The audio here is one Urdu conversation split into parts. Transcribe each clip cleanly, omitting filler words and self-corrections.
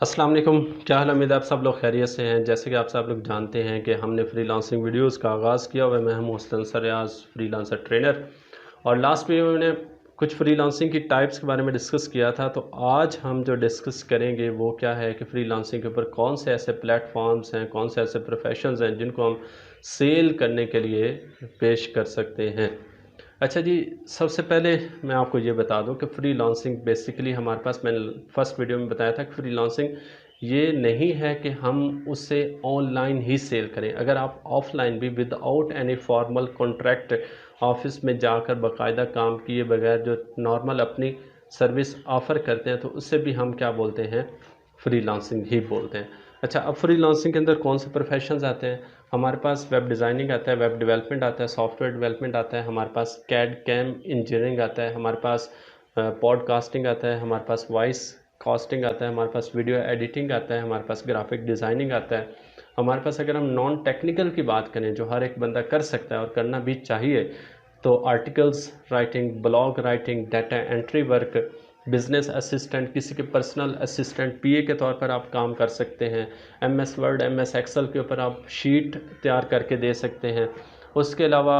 السلام علیکم، کیا حال؟ امید ہے آپ سب لوگ خیریت سے ہیں۔ جیسے کہ آپ سب لوگ جانتے ہیں کہ ہم نے فری لانسنگ ویڈیوز کا آغاز کیا ہوا ہے۔ میں ہوں مستنصر ریاض، فری لانسر ٹرینر، اور لاسٹ ویڈیو میں نے کچھ فری لانسنگ کی ٹائپس کے بارے میں ڈسکس کیا تھا۔ تو آج ہم جو ڈسکس کریں گے وہ کیا ہے کہ فری لانسنگ کے اوپر کون سے ایسے پلیٹ فارمز ہیں، کون سے ایسے پروفیشنز ہیں جن کو ہم سیل کرنے کے لیے پیش کر سکتے ہیں۔ اچھا جی، سب سے پہلے میں آپ کو یہ بتا دوں کہ فری لانسنگ بیسیکلی ہمارے پاس، میں نے فرسٹ ویڈیو میں بتایا تھا کہ فری لانسنگ یہ نہیں ہے کہ ہم اسے آن لائن ہی سیل کریں۔ اگر آپ آف لائن بھی with out any formal contract office میں جا کر باقاعدہ کام کیے بغیر جو نارمل اپنی سروس آفر کرتے ہیں تو اس سے بھی ہم کیا بولتے ہیں؟ فری لانسنگ ہی بولتے ہیں۔ اچھا، اب فری لانسنگ کے اندر کون سے پروفیشنز آتے ہیں؟ ہمارے پاس ویب ڈیزائننگ آتا ہے، ویب ڈیولپمنٹ آتا ہے، سافٹ ویئر ڈیولپمنٹ آتا ہے، ہمارے پاس کیڈ کیم انجینئرنگ آتا ہے، ہمارے پاس پوڈ کاسٹنگ آتا ہے، ہمارے پاس وائس کاسٹنگ آتا ہے، ہمارے پاس ویڈیو ایڈیٹنگ آتا ہے، ہمارے پاس گرافک ڈیزائننگ آتا ہے، ہمارے پاس اگر ہم نان ٹیکنیکل کی بات کریں جو ہر ایک بندہ کر سکتا ہے اور کرنا بھی چاہیے، تو articles writing, blog writing, data entry work, business assistant, کسی کے پرسنل اسسٹنٹ پی اے کے طور پر آپ کام کر سکتے ہیں، M S Word, M S Excel کے اوپر آپ شیٹ تیار کر کے دے سکتے ہیں، اس کے علاوہ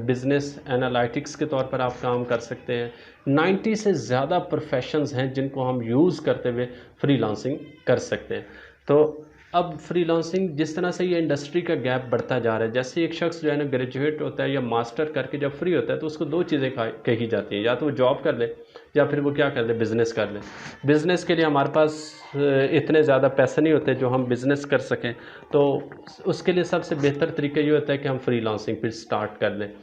بزنس انالائٹکس کے طور پر آپ کام کر سکتے ہیں۔ 90 سے زیادہ پروفیشنز ہیں جن کو ہم یوز کرتے ہوئے فری لانسنگ کر سکتے ہیں۔ تو اب فری لانسنگ جس طرح سے یہ انڈسٹری کا گیپ بڑھتا جا رہا ہے، جیسے ایک شخص جو ہے نا گریجویٹ ہوتا ہے یا ماسٹر کر کے جب فری ہوتا ہے تو اس کو دو چیزیں کہی جاتی ہیں، یا تو وہ جاب کر لے یا پھر وہ کیا کر لے؟ بزنس کر لے۔ بزنس کے لیے ہمارے پاس اتنے زیادہ پیسے نہیں ہوتے جو ہم بزنس کر سکیں، تو اس کے لیے سب سے بہتر طریقہ یہ ہوتا ہے کہ ہم فری لانسنگ پہ سٹارٹ کر لیں۔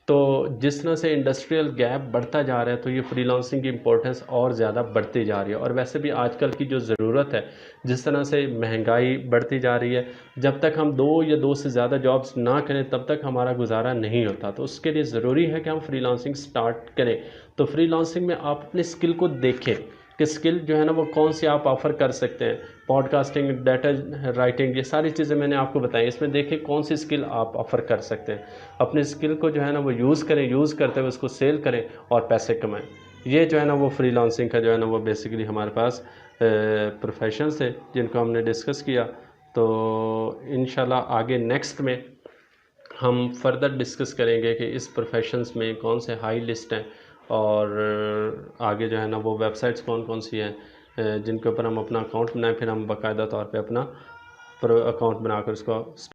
تو جس طرح سے انڈسٹریل گیپ بڑھتا جا رہا ہے تو یہ فری لانسنگ کی امپورٹنس اور زیادہ بڑھتی جا رہی ہے، اور ویسے بھی آج کل کی جو ضرورت ہے، جس طرح سے مہنگائی بڑھتی جا رہی ہے، جب تک ہم دو یا دو سے زیادہ جابز نہ کریں تب تک ہمارا گزارا نہیں ہوتا۔ تو اس کے لیے ضروری ہے کہ ہم فری لانسنگ سٹارٹ کریں۔ تو فری لانسنگ میں آپ اپنے اسکل کو دیکھیں کہ اسکل جو ہے نا وہ کون سی آپ آفر کر سکتے ہیں۔ پوڈ کاسٹنگ، ڈیٹا رائٹنگ، یہ ساری چیزیں میں نے آپ کو بتائی، اس میں دیکھیں کون سی اسکل آپ آفر کر سکتے ہیں۔ اپنے اسکل کو جو ہے نا وہ یوز کریں، یوز کرتے ہوئے اس کو سیل کریں اور پیسے کمائیں۔ یہ جو ہے نا وہ فری لانسنگ کا جو ہے نا وہ بیسیکلی ہمارے پاس پروفیشنز تھے جن کو ہم نے ڈسکس کیا۔ تو انشاءاللہ آگے نیکسٹ میں ہم فردر ڈسکس کریں گے کہ اس پروفیشنز میں کون سے ہائی لسٹ ہیں، اور آگے جو ہے نا وہ ویب سائٹس کون کون سی ہیں جن کے اوپر ہم اپنا اکاؤنٹ بنائیں، پھر ہم باقاعدہ طور پہ اپنا اکاؤنٹ بنا کر اس کو